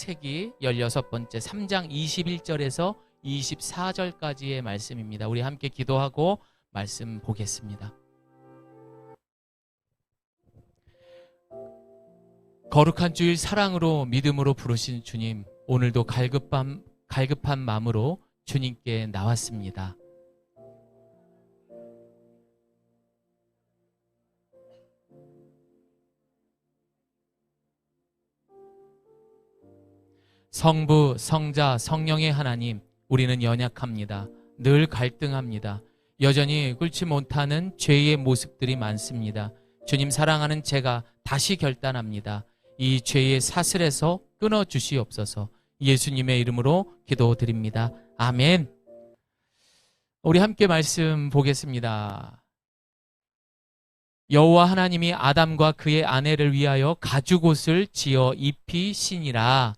창세기 16번째 3장 21절에서 24절까지의 말씀입니다. 우리 함께 기도하고 말씀 보겠습니다. 거룩한 주일 사랑으로 믿음으로 부르신 주님, 오늘도 갈급한 마음으로 주님께 나왔습니다. 성부, 성자, 성령의 하나님, 우리는 연약합니다. 늘 갈등합니다. 여전히 꿇지 못하는 죄의 모습들이 많습니다. 주님 사랑하는 제가 다시 결단합니다. 이 죄의 사슬에서 끊어주시옵소서. 예수님의 이름으로 기도드립니다. 아멘. 우리 함께 말씀 보겠습니다. 여호와 하나님이 아담과 그의 아내를 위하여 가죽옷을 지어 입히시니라.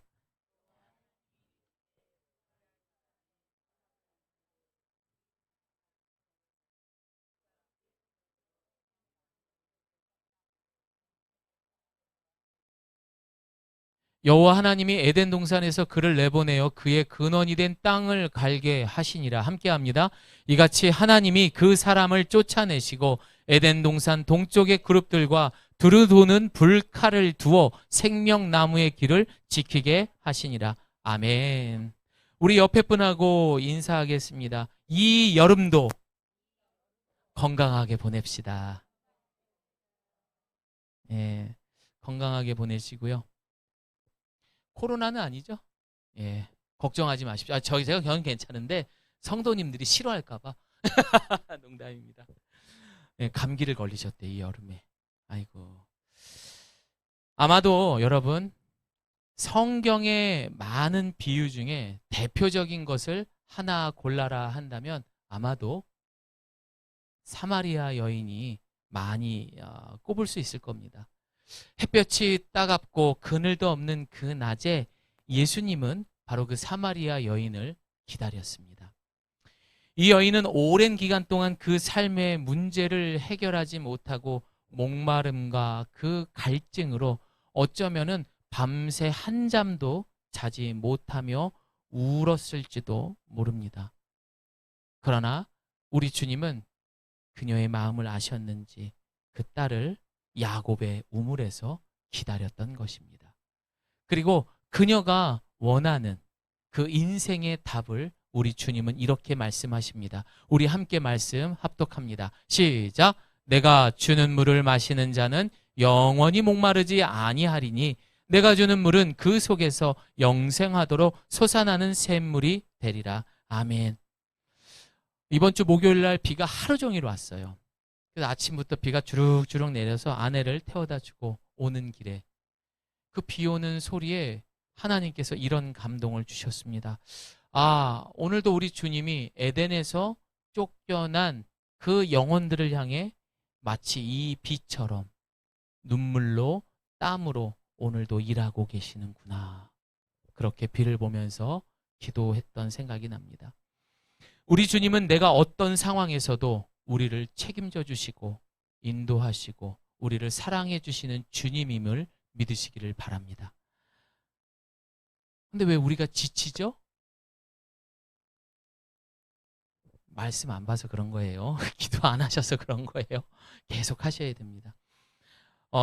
여호와 하나님이 에덴 동산에서 그를 내보내어 그의 근원이 된 땅을 갈게 하시니라. 함께합니다. 이같이 하나님이 그 사람을 쫓아내시고 에덴 동산 동쪽의 그룹들과 두루 도는 불칼을 두어 생명나무의 길을 지키게 하시니라. 아멘. 우리 옆에 분하고 인사하겠습니다. 이 여름도 건강하게 보냅시다. 예, 건강하게 보내시고요. 코로나는 아니죠? 예, 걱정하지 마십시오. 제가 경험 괜찮은데 성도님들이 싫어할까봐 농담입니다. 예, 감기를 걸리셨대, 이 여름에. 아이고. 아마도 여러분, 성경의 많은 비유 중에 대표적인 것을 하나 골라라 한다면 아마도 사마리아 여인이 많이 꼽을 수 있을 겁니다. 햇볕이 따갑고 그늘도 없는 그 낮에 예수님은 바로 그 사마리아 여인을 기다렸습니다. 이 여인은 오랜 기간 동안 그 삶의 문제를 해결하지 못하고 목마름과 그 갈증으로 어쩌면은 밤새 한잠도 자지 못하며 울었을지도 모릅니다. 그러나 우리 주님은 그녀의 마음을 아셨는지 그 딸을 야곱의 우물에서 기다렸던 것입니다. 그리고 그녀가 원하는 그 인생의 답을 우리 주님은 이렇게 말씀하십니다. 우리 함께 말씀 합독합니다. 시작. 내가 주는 물을 마시는 자는 영원히 목마르지 아니하리니 내가 주는 물은 그 속에서 영생하도록 솟아나는 샘물이 되리라. 아멘. 이번 주 목요일 날 비가 하루 종일 왔어요. 그래서 아침부터 비가 주룩주룩 내려서 아내를 태워다 주고 오는 길에 그 비 오는 소리에 하나님께서 이런 감동을 주셨습니다. 오늘도 우리 주님이 에덴에서 쫓겨난 그 영혼들을 향해 마치 이 비처럼 눈물로 땀으로 오늘도 일하고 계시는구나. 그렇게 비를 보면서 기도했던 생각이 납니다. 우리 주님은 내가 어떤 상황에서도 우리를 책임져 주시고 인도하시고 우리를 사랑해 주시는 주님임을 믿으시기를 바랍니다. 근데 왜 우리가 지치죠? 말씀 안 봐서 그런 거예요. 기도 안 하셔서 그런 거예요. 계속 하셔야 됩니다.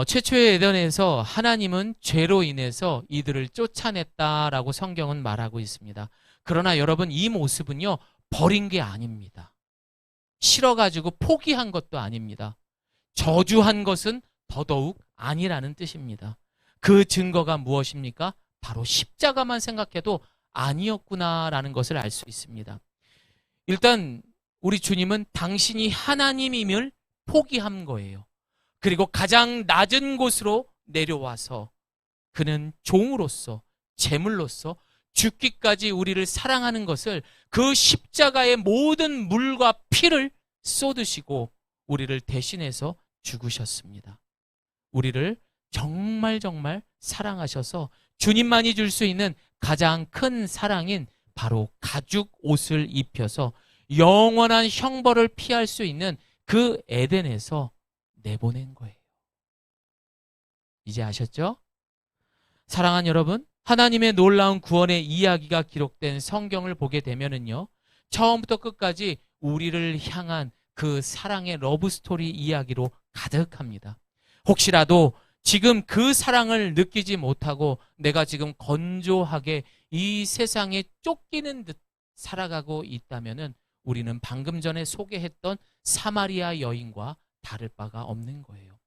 최초의 에덴에서 하나님은 죄로 인해서 이들을 쫓아냈다라고 성경은 말하고 있습니다. 그러나 여러분, 이 모습은요, 버린 게 아닙니다. 싫어가지고 포기한 것도 아닙니다. 저주한 것은 더더욱 아니라는 뜻입니다. 그 증거가 무엇입니까? 바로 십자가만 생각해도 아니었구나라는 것을 알 수 있습니다. 일단 우리 주님은 당신이 하나님임을 포기한 거예요. 그리고 가장 낮은 곳으로 내려와서 그는 종으로서, 제물로서 죽기까지 우리를 사랑하는 것을 그 십자가의 모든 물과 피를 쏟으시고 우리를 대신해서 죽으셨습니다. 우리를 정말 사랑하셔서 주님만이 줄 수 있는 가장 큰 사랑인 바로 가죽 옷을 입혀서 영원한 형벌을 피할 수 있는 그 에덴에서 내보낸 거예요. 이제 아셨죠? 사랑하는 여러분, 하나님의 놀라운 구원의 이야기가 기록된 성경을 보게 되면은요, 처음부터 끝까지 우리를 향한 그 사랑의 러브스토리 이야기로 가득합니다. 혹시라도 지금 그 사랑을 느끼지 못하고 내가 지금 건조하게 이 세상에 쫓기는 듯 살아가고 있다면은 우리는 방금 전에 소개했던 사마리아 여인과 다를 바가 없는 거예요.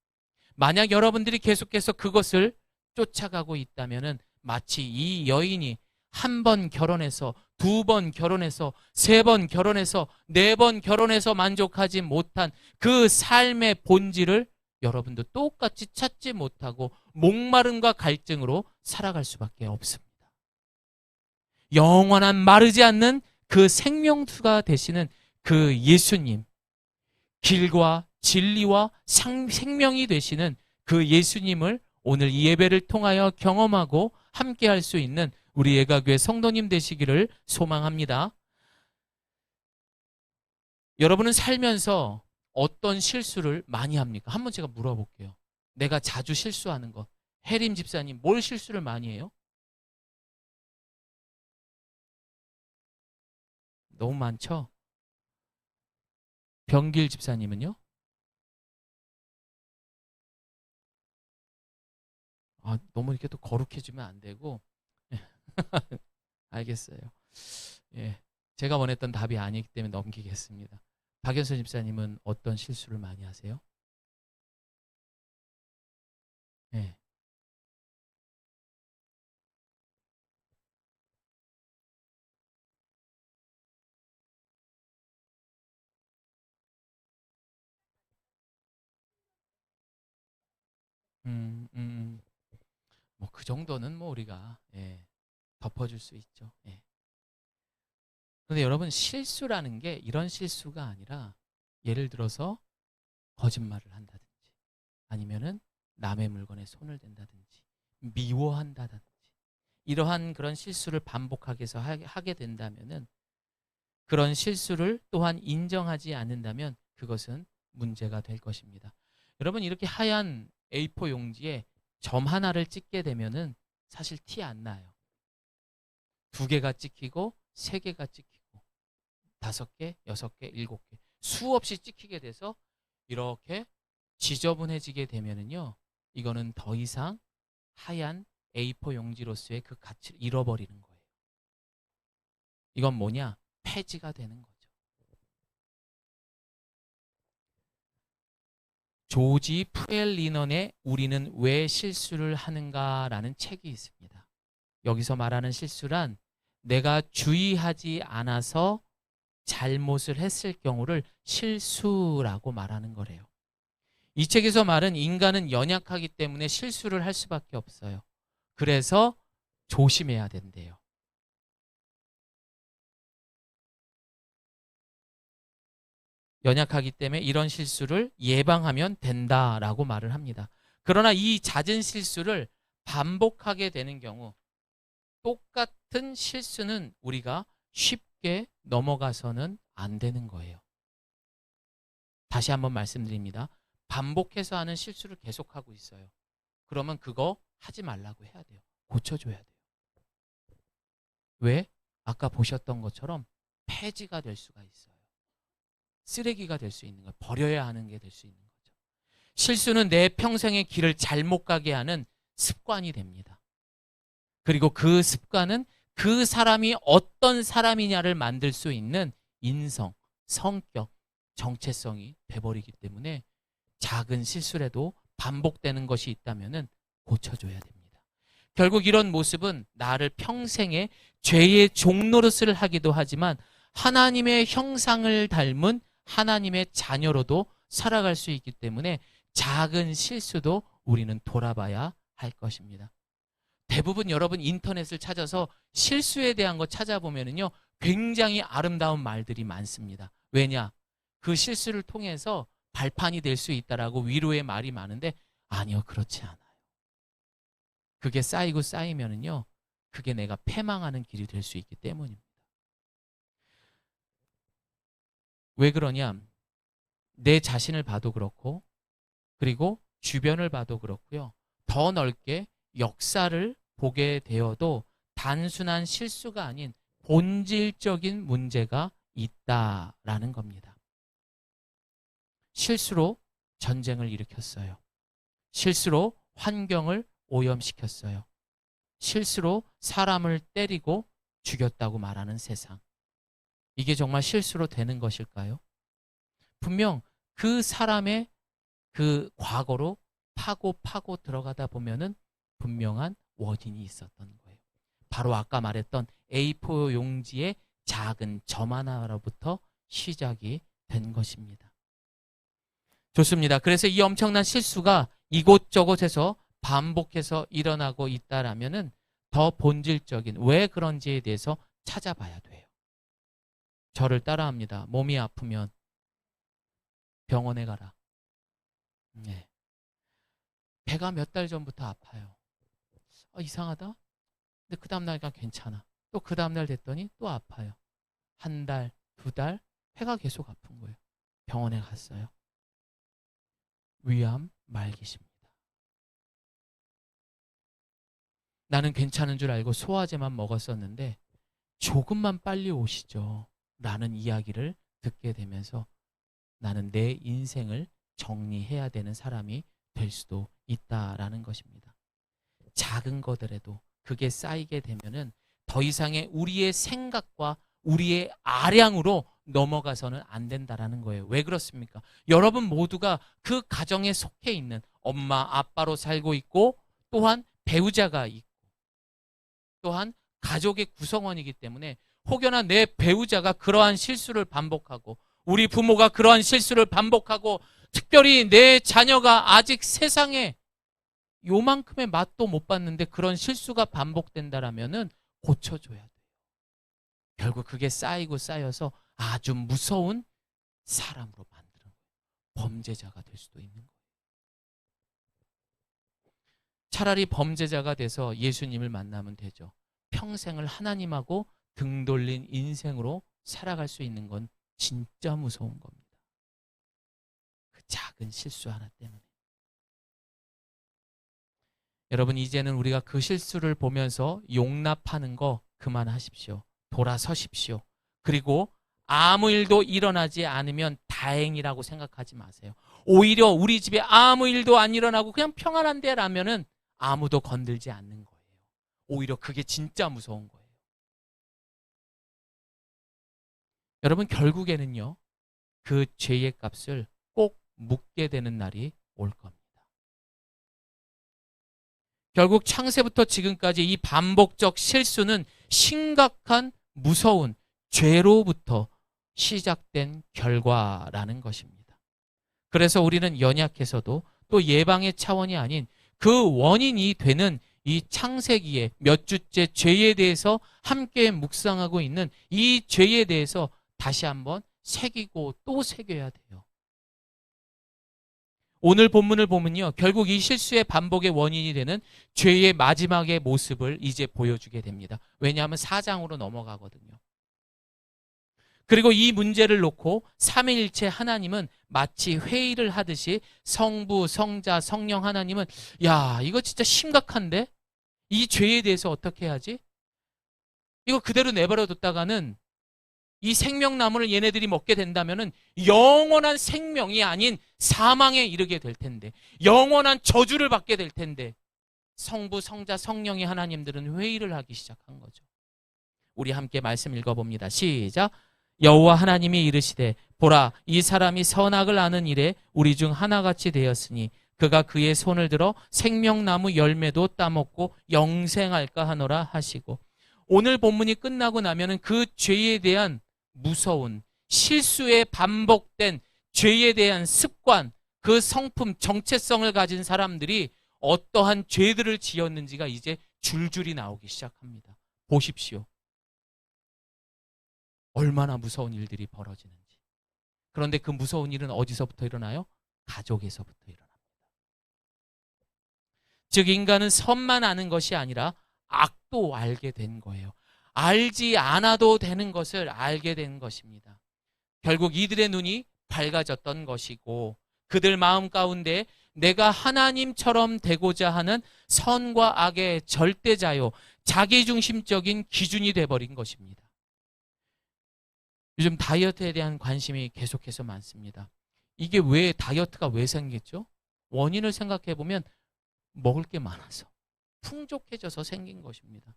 만약 여러분들이 계속해서 그것을 쫓아가고 있다면은 마치 이 여인이 한 번 결혼해서, 두 번 결혼해서, 세 번 결혼해서, 네 번 결혼해서 만족하지 못한 그 삶의 본질을 여러분도 똑같이 찾지 못하고 목마름과 갈증으로 살아갈 수밖에 없습니다. 영원한 마르지 않는 그 생명수가 되시는 그 예수님, 길과 진리와 생명이 되시는 그 예수님을 오늘 이 예배를 통하여 경험하고 함께할 수 있는 우리 예가교회 성도님 되시기를 소망합니다. 여러분은 살면서 어떤 실수를 많이 합니까? 한번 제가 물어볼게요. 내가 자주 실수하는 것. 혜림 집사님, 뭘 실수를 많이 해요? 너무 많죠? 병길 집사님은요? 너무 이렇게 또 거룩해지면 안 되고. 알겠어요. 예, 제가 원했던 답이 아니기 때문에 넘기겠습니다. 박연선 집사님은 어떤 실수를 많이 하세요? 예. 뭐 그 정도는 뭐 우리가 덮어줄 수 있죠. 예. 근데 여러분, 실수라는 게 이런 실수가 아니라 예를 들어서 거짓말을 한다든지 아니면은 남의 물건에 손을 댄다든지 미워한다든지 이러한 그런 실수를 반복하게 해서 하게 된다면은, 그런 실수를 또한 인정하지 않는다면 그것은 문제가 될 것입니다. 여러분, 이렇게 하얀 A4 용지에 점 하나를 찍게 되면은 사실 티 안 나요. 두 개가 찍히고 세 개가 찍히고 5개, 6개, 7개 수없이 찍히게 돼서 이렇게 지저분해지게 되면은요, 이거는 더 이상 하얀 A4 용지로서의 그 가치를 잃어버리는 거예요. 이건 뭐냐? 폐지가 되는 거죠. 조지 프엘리넌의 우리는 왜 실수를 하는가라는 책이 있습니다. 여기서 말하는 실수란 내가 주의하지 않아서 잘못을 했을 경우를 실수라고 말하는 거래요. 이 책에서 말은 인간은 연약하기 때문에 실수를 할 수밖에 없어요. 그래서 조심해야 된대요. 연약하기 때문에 이런 실수를 예방하면 된다라고 말을 합니다. 그러나 이 잦은 실수를 반복하게 되는 경우, 똑같은 실수는 우리가 쉽게 넘어가서는 안 되는 거예요. 다시 한번 말씀드립니다. 반복해서 하는 실수를 계속하고 있어요. 그러면 그거 하지 말라고 해야 돼요. 고쳐줘야 돼요. 왜? 아까 보셨던 것처럼 폐지가 될 수가 있어요. 쓰레기가 될 수 있는 거예요. 버려야 하는 게 될 수 있는 거죠. 실수는 내 평생의 길을 잘못 가게 하는 습관이 됩니다. 그리고 그 습관은 그 사람이 어떤 사람이냐를 만들 수 있는 인성, 성격, 정체성이 돼버리기 때문에 작은 실수라도 반복되는 것이 있다면 고쳐줘야 됩니다. 결국 이런 모습은 나를 평생의 죄의 종노릇을 하기도 하지만 하나님의 형상을 닮은 하나님의 자녀로도 살아갈 수 있기 때문에 작은 실수도 우리는 돌아봐야 할 것입니다. 대부분 여러분 인터넷을 찾아서 실수에 대한 거 찾아보면요, 굉장히 아름다운 말들이 많습니다. 왜냐? 그 실수를 통해서 발판이 될 수 있다라고 위로의 말이 많은데, 아니요, 그렇지 않아요. 그게 쌓이고 쌓이면은요, 그게 내가 패망하는 길이 될 수 있기 때문입니다. 왜 그러냐? 내 자신을 봐도 그렇고, 그리고 주변을 봐도 그렇고요. 더 넓게 역사를 보게 되어도 단순한 실수가 아닌 본질적인 문제가 있다라는 겁니다. 실수로 전쟁을 일으켰어요. 실수로 환경을 오염시켰어요. 실수로 사람을 때리고 죽였다고 말하는 세상. 이게 정말 실수로 되는 것일까요? 분명 그 사람의 그 과거로 파고 들어가다 보면은 분명한 원인이 있었던 거예요. 바로 아까 말했던 A4 용지의 작은 점 하나로부터 시작이 된 것입니다. 좋습니다. 그래서 이 엄청난 실수가 이곳저곳에서 반복해서 일어나고 있다라면은 더 본질적인 왜 그런지에 대해서 찾아봐야 돼요. 저를 따라합니다. 몸이 아프면 병원에 가라. 네. 배가 몇 달 전부터 아파요. 이상하다? 근데 그 다음날가 괜찮아. 또 그 다음날 됐더니 또 아파요. 한 달, 두 달, 배가 계속 아픈 거예요. 병원에 갔어요. 위암 말기십니다. 나는 괜찮은 줄 알고 소화제만 먹었었는데 조금만 빨리 오시죠. 라는 이야기를 듣게 되면서 나는 내 인생을 정리해야 되는 사람이 될 수도 있다라는 것입니다. 작은 것들에도 그게 쌓이게 되면은 더 이상의 우리의 생각과 우리의 아량으로 넘어가서는 안 된다라는 거예요. 왜 그렇습니까? 여러분 모두가 그 가정에 속해 있는 엄마, 아빠로 살고 있고 또한 배우자가 있고 또한 가족의 구성원이기 때문에 혹여나 내 배우자가 그러한 실수를 반복하고 우리 부모가 그러한 실수를 반복하고 특별히 내 자녀가 아직 세상에 요만큼의 맛도 못 봤는데 그런 실수가 반복된다라면은 고쳐줘야 돼요. 결국 그게 쌓이고 쌓여서 아주 무서운 사람으로 만드는 거예요. 범죄자가 될 수도 있는 거예요. 차라리 범죄자가 돼서 예수님을 만나면 되죠. 평생을 하나님하고 등 돌린 인생으로 살아갈 수 있는 건 진짜 무서운 겁니다. 그 작은 실수 하나 때문에. 여러분 이제는 우리가 그 실수를 보면서 용납하는 거 그만하십시오. 돌아서십시오. 그리고 아무 일도 일어나지 않으면 다행이라고 생각하지 마세요. 오히려 우리 집에 아무 일도 안 일어나고 그냥 평안한데 라면은 아무도 건들지 않는 거예요. 오히려 그게 진짜 무서운 거예요. 여러분 결국에는요. 그 죄의 값을 꼭 묻게 되는 날이 올 겁니다. 결국 창세부터 지금까지 이 반복적 실수는 심각한 무서운 죄로부터 시작된 결과라는 것입니다. 그래서 우리는 연약해서도 또 예방의 차원이 아닌 그 원인이 되는 이 창세기의 몇 주째 죄에 대해서 함께 묵상하고 있는 이 죄에 대해서 다시 한번 새기고 또 새겨야 돼요. 오늘 본문을 보면요. 결국 이 실수의 반복의 원인이 되는 죄의 마지막의 모습을 이제 보여주게 됩니다. 왜냐하면 4장으로 넘어가거든요. 그리고 이 문제를 놓고 삼위일체 하나님은 마치 회의를 하듯이 성부, 성자, 성령 하나님은 야, 이거 진짜 심각한데? 이 죄에 대해서 어떻게 해야지? 이거 그대로 내버려 뒀다가는 이 생명나무를 얘네들이 먹게 된다면은 영원한 생명이 아닌 사망에 이르게 될 텐데, 영원한 저주를 받게 될 텐데, 성부, 성자, 성령의 하나님들은 회의를 하기 시작한 거죠. 우리 함께 말씀 읽어봅니다. 시작. 여호와 하나님이 이르시되 보라 이 사람이 선악을 아는 일에 우리 중 하나같이 되었으니 그가 그의 손을 들어 생명나무 열매도 따먹고 영생할까 하노라 하시고, 오늘 본문이 끝나고 나면은 그 죄에 대한 무서운 실수에 반복된 죄에 대한 습관, 그 성품, 정체성을 가진 사람들이 어떠한 죄들을 지었는지가 이제 줄줄이 나오기 시작합니다. 보십시오. 얼마나 무서운 일들이 벌어지는지. 그런데 그 무서운 일은 어디서부터 일어나요? 가족에서부터 일어납니다. 즉 인간은 선만 아는 것이 아니라 악도 알게 된 거예요. 알지 않아도 되는 것을 알게 된 것입니다. 결국 이들의 눈이 밝아졌던 것이고 그들 마음 가운데 내가 하나님처럼 되고자 하는 선과 악의 절대자요, 자기중심적인 기준이 돼버린 것입니다. 요즘 다이어트에 대한 관심이 계속해서 많습니다. 이게 왜 다이어트가 왜 생겼죠? 원인을 생각해 보면 먹을 게 많아서, 풍족해져서 생긴 것입니다.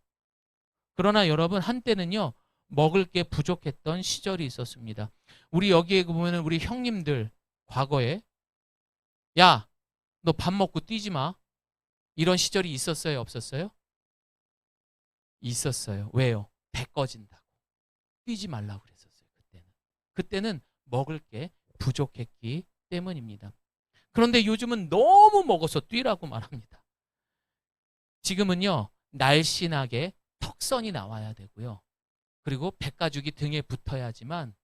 그러나 여러분, 한때는요 먹을 게 부족했던 시절이 있었습니다. 우리 여기에 보면 우리 형님들 과거에 야, 너 밥 먹고 뛰지 마, 이런 시절이 있었어요, 없었어요? 있었어요. 왜요? 배 꺼진다고 뛰지 말라고 그랬었어요. 그때는 먹을 게 부족했기 때문입니다. 그런데 요즘은 너무 먹어서 뛰라고 말합니다. 지금은요 날씬하게 턱선이 나와야 되고요, 그리고 백가죽이 등에 붙어야지만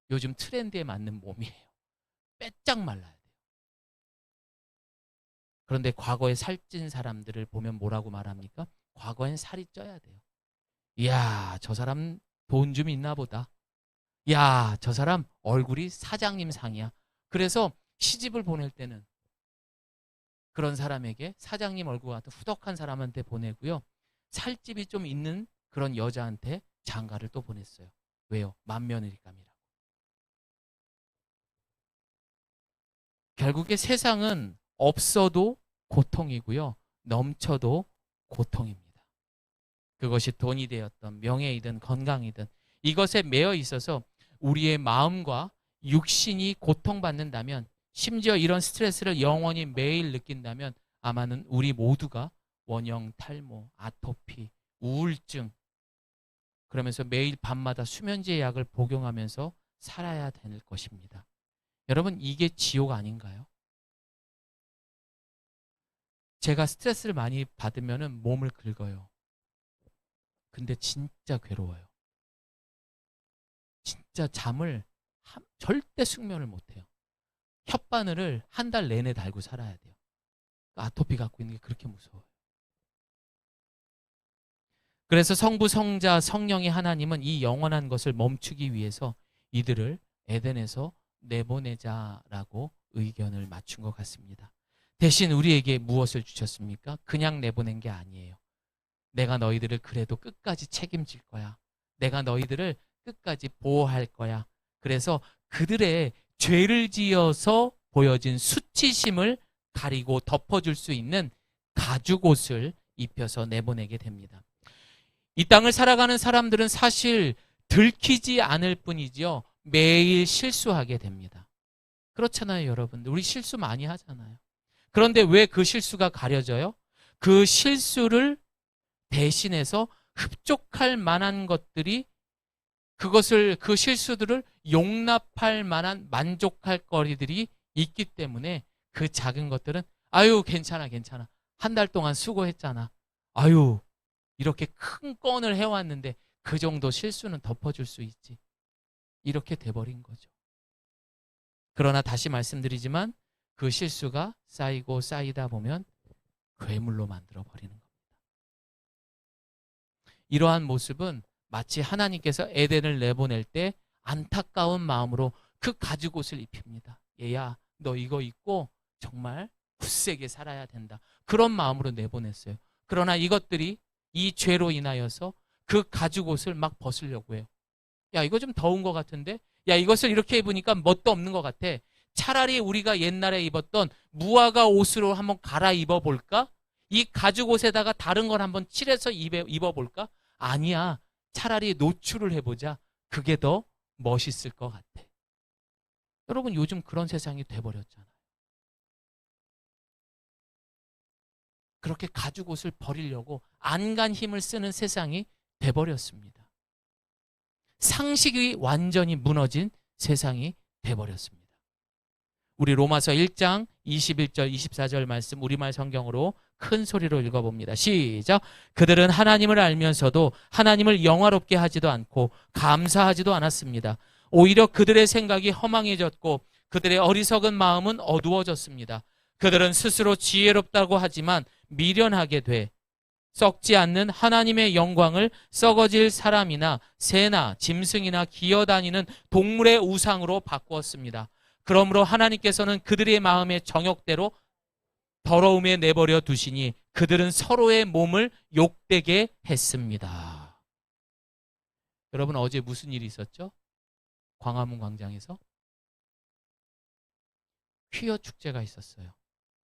요즘 트렌드에 맞는 몸이에요. 빼짝 말라야 돼요. 그런데 과거에 살찐 사람들을 보면 뭐라고 말합니까? 과거엔 살이 쪄야 돼요. 이야, 저 사람 돈 좀 있나 보다. 야, 저 사람 얼굴이 사장님 상이야. 그래서 시집을 보낼 때는 그런 사람에게, 사장님 얼굴 같은 후덕한 사람한테 보내고요, 살집이 좀 있는 그런 여자한테 장가를 또 보냈어요. 왜요? 맏며느리감이라고. 결국에 세상은 없어도 고통이고요, 넘쳐도 고통입니다. 그것이 돈이 되었던 명예이든 건강이든 이것에 매여 있어서 우리의 마음과 육신이 고통받는다면, 심지어 이런 스트레스를 영원히 매일 느낀다면 아마는 우리 모두가 원형 탈모, 아토피, 우울증, 그러면서 매일 밤마다 수면제 약을 복용하면서 살아야 될 것입니다. 여러분, 이게 지옥 아닌가요? 제가 스트레스를 많이 받으면 몸을 긁어요. 근데 진짜 괴로워요. 진짜 잠을 절대 숙면을 못해요. 혓바늘을 한 달 내내 달고 살아야 돼요. 아토피 갖고 있는 게 그렇게 무서워요. 그래서 성부, 성자, 성령의 하나님은 이 영원한 것을 멈추기 위해서 이들을 에덴에서 내보내자라고 의견을 맞춘 것 같습니다. 대신 우리에게 무엇을 주셨습니까? 그냥 내보낸 게 아니에요. 내가 너희들을 그래도 끝까지 책임질 거야. 내가 너희들을 끝까지 보호할 거야. 그래서 그들의 죄를 지어서 보여진 수치심을 가리고 덮어줄 수 있는 가죽옷을 입혀서 내보내게 됩니다. 이 땅을 살아가는 사람들은 사실 들키지 않을 뿐이지요, 매일 실수하게 됩니다. 그렇잖아요, 여러분들. 우리 실수 많이 하잖아요. 그런데 왜 그 실수가 가려져요? 그 실수를 대신해서 흡족할 만한 것들이, 그 실수들을 용납할 만한 만족할 거리들이 있기 때문에 그 작은 것들은 아유 괜찮아 한 달 동안 수고했잖아, 아유 이렇게 큰 건을 해왔는데 그 정도 실수는 덮어줄 수 있지, 이렇게 돼버린 거죠. 그러나 다시 말씀드리지만 그 실수가 쌓이고 쌓이다 보면 괴물로 만들어버리는 겁니다. 이러한 모습은 마치 하나님께서 에덴을 내보낼 때 안타까운 마음으로 그 가죽옷을 입힙니다. 얘야, 너 이거 입고 정말 굳세게 살아야 된다, 그런 마음으로 내보냈어요. 그러나 이것들이 이 죄로 인하여서 그 가죽옷을 막 벗으려고 해요. 야, 이거 좀 더운 것 같은데? 야, 이것을 이렇게 입으니까 멋도 없는 것 같아. 차라리 우리가 옛날에 입었던 무화과 옷으로 한번 갈아입어 볼까? 이 가죽옷에다가 다른 걸 한번 칠해서 입어볼까? 아니야, 차라리 노출을 해보자. 그게 더 멋있을 것 같아. 여러분, 요즘 그런 세상이 돼버렸잖아요. 그렇게 가죽옷을 버리려고 안간 힘을 쓰는 세상이 돼버렸습니다. 상식이 완전히 무너진 세상이 돼버렸습니다. 우리 로마서 1장 21절 24절 말씀 우리말 성경으로 큰 소리로 읽어봅니다. 시작. 그들은 하나님을 알면서도 하나님을 영화롭게 하지도 않고 감사하지도 않았습니다. 오히려 그들의 생각이 허망해졌고 그들의 어리석은 마음은 어두워졌습니다. 그들은 스스로 지혜롭다고 하지만 미련하게 돼 썩지 않는 하나님의 영광을 썩어질 사람이나 새나 짐승이나 기어다니는 동물의 우상으로 바꾸었습니다. 그러므로 하나님께서는 그들의 마음의 정욕대로 더러움에 내버려 두시니 그들은 서로의 몸을 욕되게 했습니다. 여러분, 어제 무슨 일이 있었죠? 광화문 광장에서 퀴어 축제가 있었어요.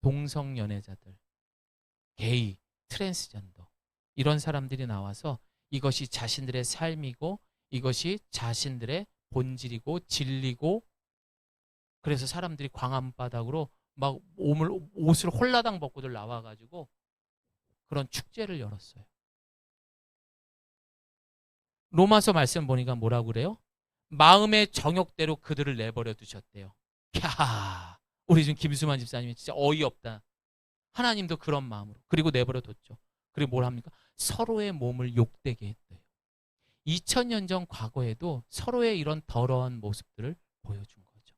동성 연애자들, 게이, 트랜스젠더, 이런 사람들이 나와서 이것이 자신들의 삶이고 이것이 자신들의 본질이고 진리고, 그래서 사람들이 광화문 바닥으로 막 옷을 홀라당 벗고들 나와가지고 그런 축제를 열었어요. 로마서 말씀 보니까 뭐라고 그래요? 마음의 정욕대로 그들을 내버려 두셨대요. 캬, 우리 지금 김수만 집사님이 진짜 어이없다. 하나님도 그런 마음으로, 그리고 내버려 뒀죠. 그리고 뭘 합니까? 서로의 몸을 욕되게 했대요. 2000년 전 과거에도 서로의 이런 더러운 모습들을 보여준 거죠.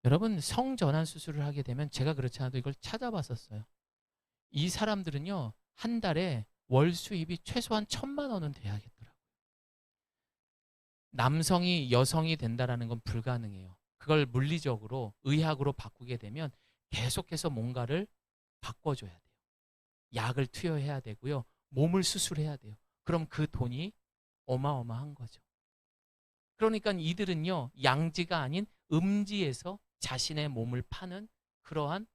여러분, 성전환 수술을 하게 되면, 제가 그렇지 않아도 이걸 찾아봤었어요. 이 사람들은요, 한 달에 월 수입이 최소한 1000만 원은 돼야겠더라고요. 남성이 여성이 된다라는 건 불가능해요. 그걸 물리적으로, 의학으로 바꾸게 되면 계속해서 뭔가를 바꿔줘야 돼요. 약을 투여해야 되고요. 몸을 수술해야 돼요. 그럼 그 돈이 어마어마한 거죠. 그러니까 이들은요, 양지가 아닌 음지에서 자신의 몸을 파는 그러한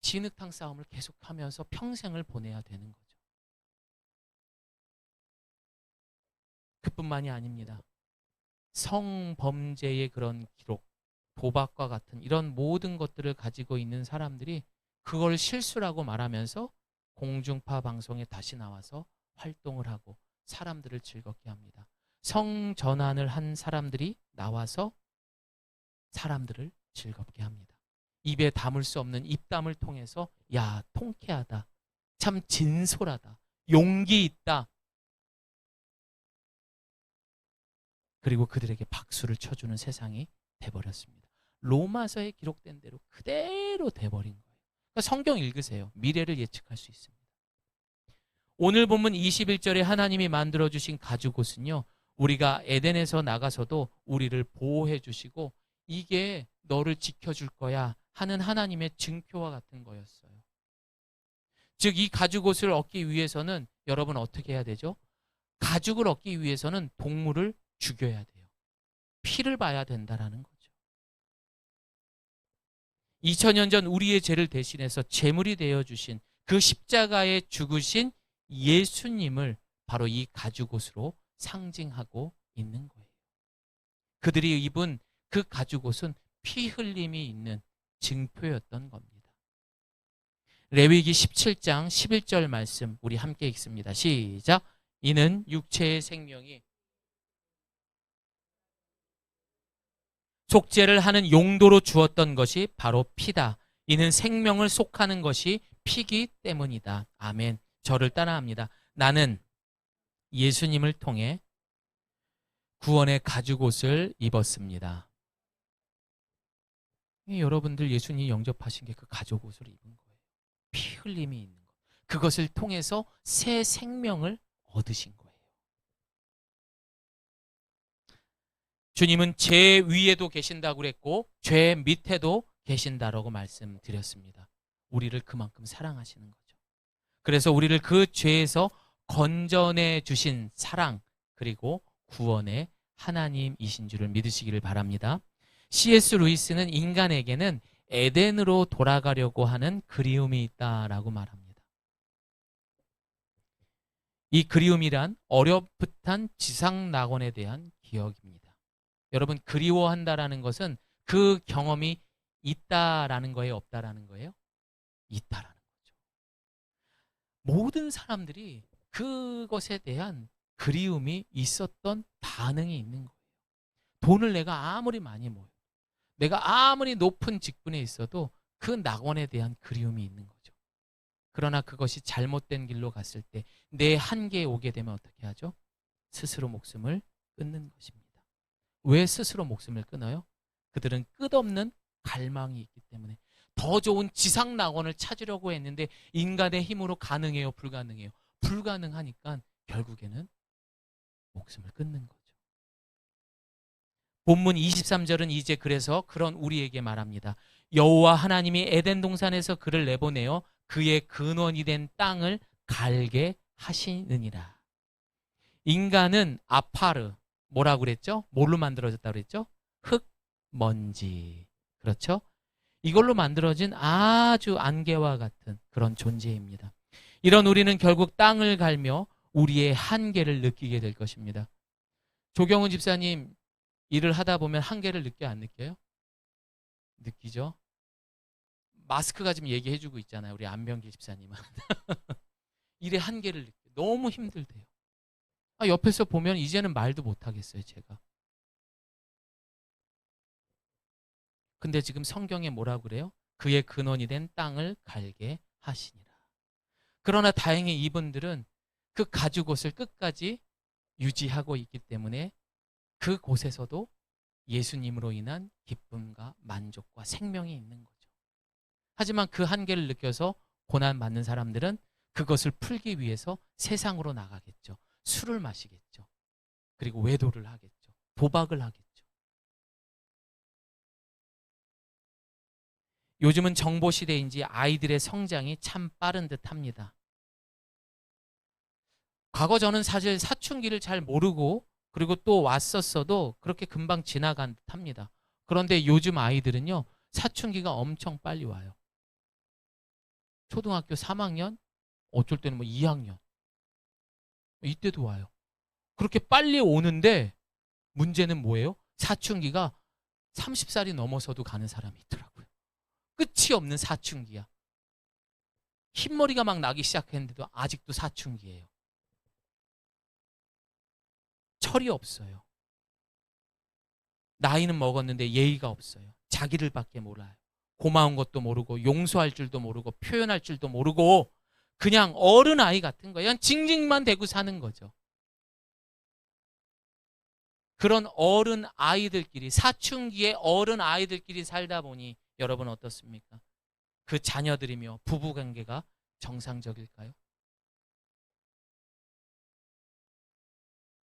진흙탕 싸움을 계속하면서 평생을 보내야 되는 거죠. 그뿐만이 아닙니다. 성범죄의 그런 기록, 도박과 같은 이런 모든 것들을 가지고 있는 사람들이 그걸 실수라고 말하면서 공중파 방송에 다시 나와서 활동을 하고 사람들을 즐겁게 합니다. 성전환을 한 사람들이 나와서 사람들을 즐겁게 합니다. 입에 담을 수 없는 입담을 통해서, 야, 통쾌하다, 참 진솔하다, 용기 있다, 그리고 그들에게 박수를 쳐주는 세상이 돼버렸습니다. 로마서에 기록된 대로 그대로 돼버린 거예요. 그러니까 성경 읽으세요. 미래를 예측할 수 있습니다. 오늘 본문 21절에 하나님이 만들어주신 가죽옷은요, 우리가 에덴에서 나가서도 우리를 보호해 주시고 이게 너를 지켜줄 거야 하는 하나님의 증표와 같은 거였어요. 즉, 이 가죽옷을 얻기 위해서는 여러분 어떻게 해야 되죠? 가죽을 얻기 위해서는 동물을 죽여야 돼요. 피를 봐야 된다라는 거죠. 2000년 전 우리의 죄를 대신해서 제물이 되어주신 그 십자가에 죽으신 예수님을 바로 이 가죽옷으로 상징하고 있는 거예요. 그들이 입은 그 가죽옷은 피 흘림이 있는 증표였던 겁니다. 레위기 17장 11절 말씀 우리 함께 읽습니다. 시작. 이는 육체의 생명이 속죄를 하는 용도로 주었던 것이 바로 피다. 이는 생명을 속하는 것이 피기 때문이다. 아멘. 저를 따라합니다. 나는 예수님을 통해 구원의 가죽옷을 입었습니다. 여러분들 예수님이 영접하신 게 그 가죽옷을 입은 거예요. 피 흘림이 있는 것. 그것을 통해서 새 생명을 얻으신 거예요. 주님은 죄 위에도 계신다고 그랬고 죄 밑에도 계신다라고 말씀드렸습니다. 우리를 그만큼 사랑하시는 거죠. 그래서 우리를 그 죄에서 건져내 주신 사랑, 그리고 구원의 하나님이신 줄을 믿으시기를 바랍니다. C.S. 루이스는 인간에게는 에덴으로 돌아가려고 하는 그리움이 있다라고 말합니다. 이 그리움이란 어렴풋한 지상낙원에 대한 기억입니다. 여러분, 그리워한다라는 것은 그 경험이 있다라는 거예요, 없다라는 거예요? 있다라는 거죠. 모든 사람들이 그것에 대한 그리움이 있었던 반응이 있는 거예요. 돈을 내가 아무리 많이 모여, 내가 아무리 높은 직분에 있어도 그 낙원에 대한 그리움이 있는 거죠. 그러나 그것이 잘못된 길로 갔을 때 내 한계에 오게 되면 어떻게 하죠? 스스로 목숨을 끊는 것입니다. 왜 스스로 목숨을 끊어요? 그들은 끝없는 갈망이 있기 때문에. 더 좋은 지상 낙원을 찾으려고 했는데 인간의 힘으로 가능해요, 불가능해요? 불가능하니까 결국에는 목숨을 끊는 거죠. 본문 23절은 이제 그래서 그런 우리에게 말합니다. 여호와 하나님이 에덴 동산에서 그를 내보내어 그의 근원이 된 땅을 갈게 하시느니라. 인간은 아파르, 뭐라고 그랬죠? 뭘로 만들어졌다고 그랬죠? 흙, 먼지. 그렇죠? 이걸로 만들어진 아주 안개와 같은 그런 존재입니다. 이런 우리는 결국 땅을 갈며 우리의 한계를 느끼게 될 것입니다. 조경훈 집사님, 일을 하다 보면 한계를 느껴 안 느껴요? 느끼죠? 마스크가 지금 얘기해주고 있잖아요. 우리 안병기 집사님은. 일의 한계를 느껴. 너무 힘들대요. 옆에서 보면 이제는 말도 못하겠어요, 제가. 근데 지금 성경에 뭐라고 그래요? 그의 근원이 된 땅을 갈게 하시니라. 그러나 다행히 이분들은 그 가죽옷을 끝까지 유지하고 있기 때문에 그 곳에서도 예수님으로 인한 기쁨과 만족과 생명이 있는 거죠. 하지만 그 한계를 느껴서 고난받는 사람들은 그것을 풀기 위해서 세상으로 나가겠죠. 술을 마시겠죠. 그리고 외도를 하겠죠. 도박을 하겠죠. 요즘은 정보 시대인지 아이들의 성장이 참 빠른 듯 합니다. 과거 저는 사실 사춘기를 잘 모르고 그리고 또 왔었어도 그렇게 금방 지나간 듯 합니다. 그런데 요즘 아이들은요, 사춘기가 엄청 빨리 와요. 초등학교 3학년, 어쩔 때는 뭐 2학년. 이때도 와요. 그렇게 빨리 오는데 문제는 뭐예요? 사춘기가 30살이 넘어서도 가는 사람이 있더라고요. 끝이 없는 사춘기야. 흰머리가 막 나기 시작했는데도 아직도 사춘기예요. 철이 없어요. 나이는 먹었는데 예의가 없어요. 자기를 밖에 몰라요. 고마운 것도 모르고 용서할 줄도 모르고 표현할 줄도 모르고 그냥 어른아이 같은 거예요. 그냥 징징만 대고 사는 거죠. 그런 어른 아이들끼리, 사춘기의 어른 아이들끼리 살다 보니 여러분 어떻습니까? 그 자녀들이며 부부관계가 정상적일까요?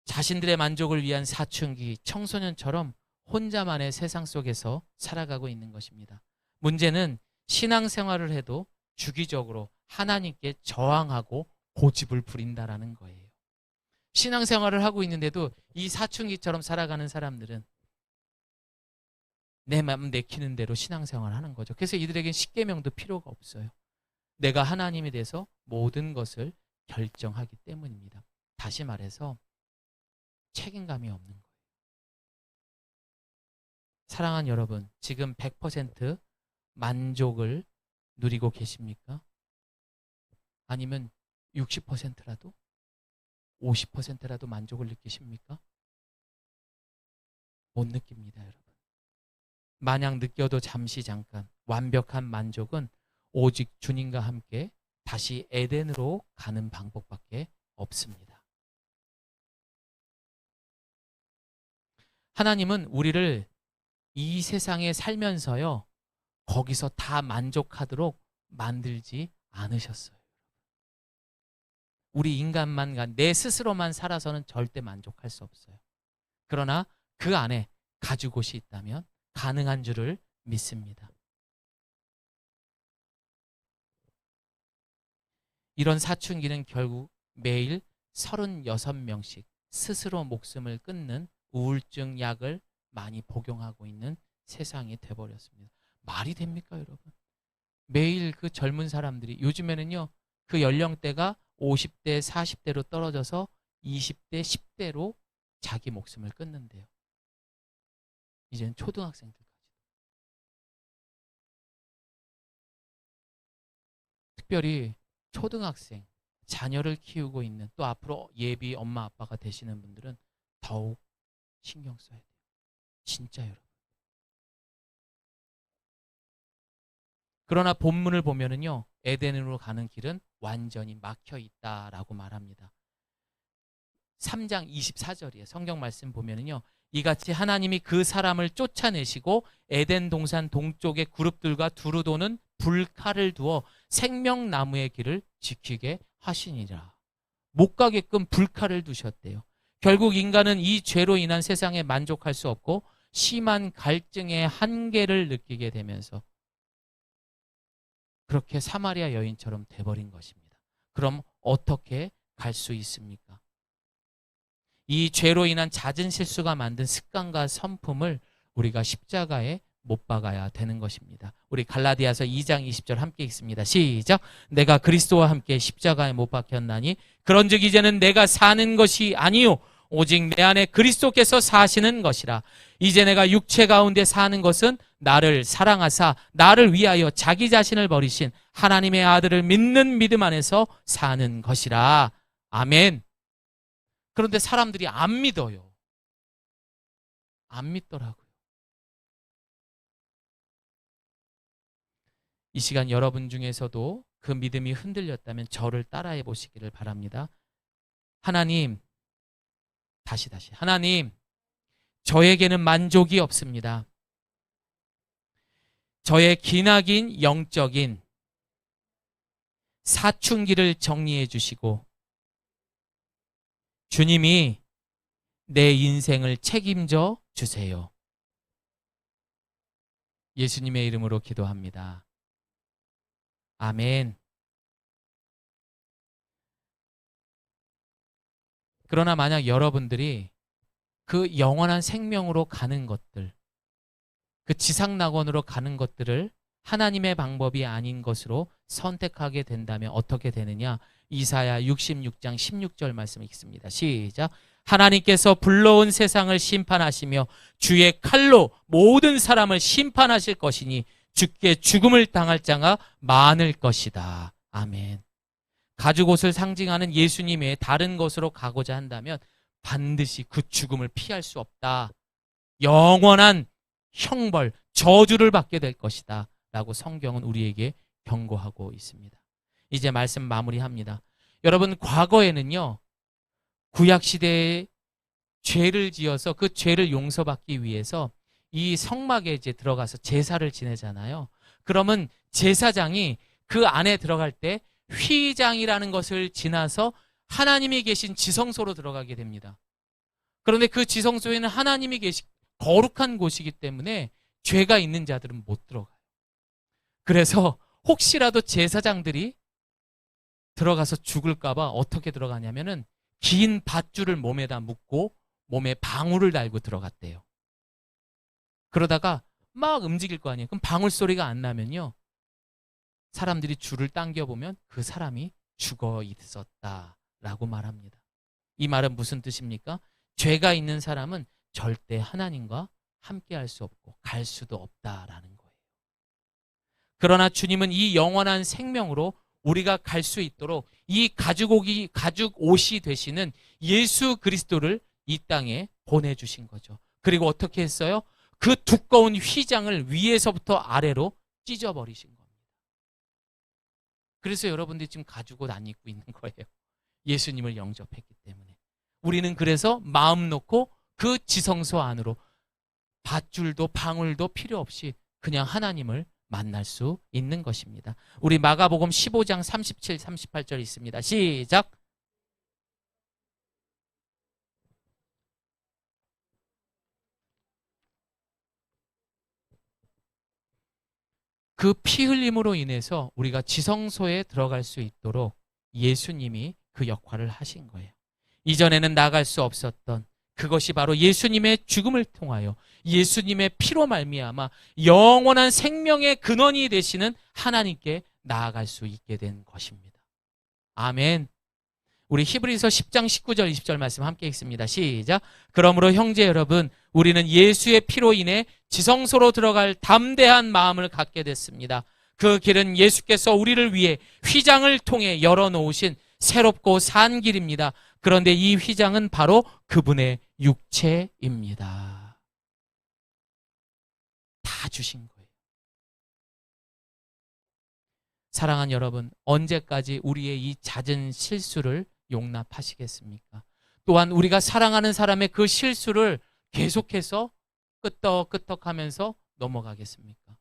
자신들의 만족을 위한 사춘기, 청소년처럼 혼자만의 세상 속에서 살아가고 있는 것입니다. 문제는 신앙생활을 해도 주기적으로 하나님께 저항하고 고집을 부린다라는 거예요. 신앙생활을 하고 있는데도 이 사춘기처럼 살아가는 사람들은 내 마음 내키는 대로 신앙생활을 하는 거죠. 그래서 이들에겐 십계명도 필요가 없어요. 내가 하나님에 대해서 모든 것을 결정하기 때문입니다. 다시 말해서 책임감이 없는 거예요. 사랑하는 여러분, 지금 100% 만족을 누리고 계십니까? 아니면 60%라도? 50%라도 만족을 느끼십니까? 못 느낍니다, 여러분. 마냥 느껴도 잠시 잠깐 완벽한 만족은 오직 주님과 함께 다시 에덴으로 가는 방법밖에 없습니다. 하나님은 우리를 이 세상에 살면서요, 거기서 다 만족하도록 만들지 않으셨어요. 우리 인간만, 내 스스로만 살아서는 절대 만족할 수 없어요. 그러나 그 안에 가죽옷이 있다면 가능한 줄을 믿습니다. 이런 사춘기는 결국 매일 36명씩 스스로 목숨을 끊는 우울증 약을 많이 복용하고 있는 세상이 돼버렸습니다. 말이 됩니까, 여러분? 매일 그 젊은 사람들이 요즘에는요, 그 연령대가 50대, 40대로 떨어져서 20대, 10대로 자기 목숨을 끊는데요. 이제는 초등학생들까지. 특별히 초등학생, 자녀를 키우고 있는 또 앞으로 예비 엄마 아빠가 되시는 분들은 더욱 신경 써야 돼요. 진짜 여러분. 그러나 본문을 보면은요, 에덴으로 가는 길은 완전히 막혀 있다라고 말합니다. 3장 24절이에요. 성경 말씀 보면은요, 이같이 하나님이 그 사람을 쫓아내시고 에덴 동산 동쪽의 그룹들과 두루 도는 불칼을 두어 생명나무의 길을 지키게 하시니라. 못 가게끔 불칼을 두셨대요. 결국 인간은 이 죄로 인한 세상에 만족할 수 없고 심한 갈증의 한계를 느끼게 되면서 그렇게 사마리아 여인처럼 돼버린 것입니다. 그럼 어떻게 갈 수 있습니까? 이 죄로 인한 잦은 실수가 만든 습관과 성품을 우리가 십자가에 못 박아야 되는 것입니다. 우리 갈라디아서 2장 20절 함께 읽습니다. 시작. 내가 그리스도와 함께 십자가에 못 박혔나니 그런즉 이제는 내가 사는 것이 아니요 오직 내 안에 그리스도께서 사시는 것이라. 이제 내가 육체 가운데 사는 것은 나를 사랑하사 나를 위하여 자기 자신을 버리신 하나님의 아들을 믿는 믿음 안에서 사는 것이라. 아멘. 그런데 사람들이 안 믿어요. 안 믿더라고요. 이 시간 여러분 중에서도 그 믿음이 흔들렸다면 저를 따라해 보시기를 바랍니다. 하나님, 다시 하나님, 저에게는 만족이 없습니다. 저의 기나긴 영적인 사춘기를 정리해 주시고 주님이 내 인생을 책임져 주세요. 예수님의 이름으로 기도합니다. 아멘. 그러나 만약 여러분들이 그 영원한 생명으로 가는 것들, 그 지상낙원으로 가는 것들을 하나님의 방법이 아닌 것으로 선택하게 된다면 어떻게 되느냐? 이사야 66장 16절 말씀 읽습니다. 시작. 하나님께서 불러온 세상을 심판하시며 주의 칼로 모든 사람을 심판하실 것이니 주께 죽음을 당할 자가 많을 것이다. 아멘. 가죽옷을 상징하는 예수님의 다른 것으로 가고자 한다면 반드시 그 죽음을 피할 수 없다. 영원한 형벌, 저주를 받게 될 것이다. 라고 성경은 우리에게 경고하고 있습니다. 이제 말씀 마무리합니다. 여러분, 과거에는요, 구약시대에 죄를 지어서 그 죄를 용서받기 위해서 이 성막에 이제 들어가서 제사를 지내잖아요. 그러면 제사장이 그 안에 들어갈 때 휘장이라는 것을 지나서 하나님이 계신 지성소로 들어가게 됩니다. 그런데 그 지성소에는 하나님이 계신 거룩한 곳이기 때문에 죄가 있는 자들은 못 들어가요. 그래서 혹시라도 제사장들이 들어가서 죽을까봐 어떻게 들어가냐면은 긴 밧줄을 몸에다 묶고 몸에 방울을 달고 들어갔대요. 그러다가 막 움직일 거 아니에요. 그럼 방울 소리가 안 나면요, 사람들이 줄을 당겨보면 그 사람이 죽어 있었다라고 말합니다. 이 말은 무슨 뜻입니까? 죄가 있는 사람은 절대 하나님과 함께 할 수 없고 갈 수도 없다라는 거예요. 그러나 주님은 이 영원한 생명으로 우리가 갈 수 있도록 이 가죽 옷이 되시는 예수 그리스도를 이 땅에 보내주신 거죠. 그리고 어떻게 했어요? 그 두꺼운 휘장을 위에서부터 아래로 찢어버리신 겁니다. 그래서 여러분들이 지금 가죽옷 안 입고 있는 거예요. 예수님을 영접했기 때문에. 우리는 그래서 마음 놓고 그 지성소 안으로 밧줄도 방울도 필요 없이 그냥 하나님을 만날 수 있는 것입니다. 우리 마가복음 15장 37, 38절 있습니다. 시작. 그 피 흘림으로 인해서 우리가 지성소에 들어갈 수 있도록 예수님이 그 역할을 하신 거예요. 이전에는 나갈 수 없었던 그것이 바로 예수님의 죽음을 통하여 예수님의 피로 말미암아 영원한 생명의 근원이 되시는 하나님께 나아갈 수 있게 된 것입니다. 아멘. 우리 히브리서 10장 19절 20절 말씀 함께 읽습니다. 시작. 그러므로 형제 여러분, 우리는 예수의 피로 인해 지성소로 들어갈 담대한 마음을 갖게 됐습니다. 그 길은 예수께서 우리를 위해 휘장을 통해 열어놓으신 새롭고 산 길입니다. 그런데 이 휘장은 바로 그분의 육체입니다. 다 주신 거예요. 사랑하는 여러분, 언제까지 우리의 이 잦은 실수를 용납하시겠습니까? 또한 우리가 사랑하는 사람의 그 실수를 계속해서 끄떡끄떡하면서 넘어가겠습니까?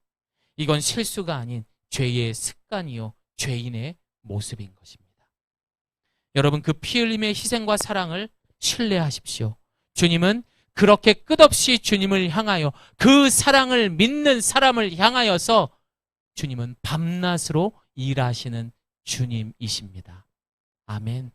이건 실수가 아닌 죄의 습관이요, 죄인의 모습인 것입니다. 여러분, 그 피 흘림의 희생과 사랑을 신뢰하십시오. 주님은 그렇게 끝없이 주님을 향하여 그 사랑을 믿는 사람을 향하여서 주님은 밤낮으로 일하시는 주님이십니다. 아멘.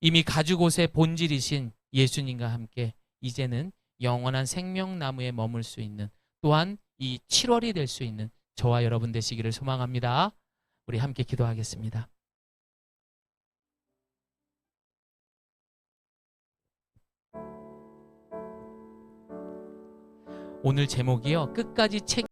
이미 가죽옷의 본질이신 예수님과 함께 이제는 영원한 생명나무에 머물 수 있는, 또한 이 7월이 될 수 있는 저와 여러분 되시기를 소망합니다. 우리 함께 기도하겠습니다. 오늘 제목이요, 끝까지 책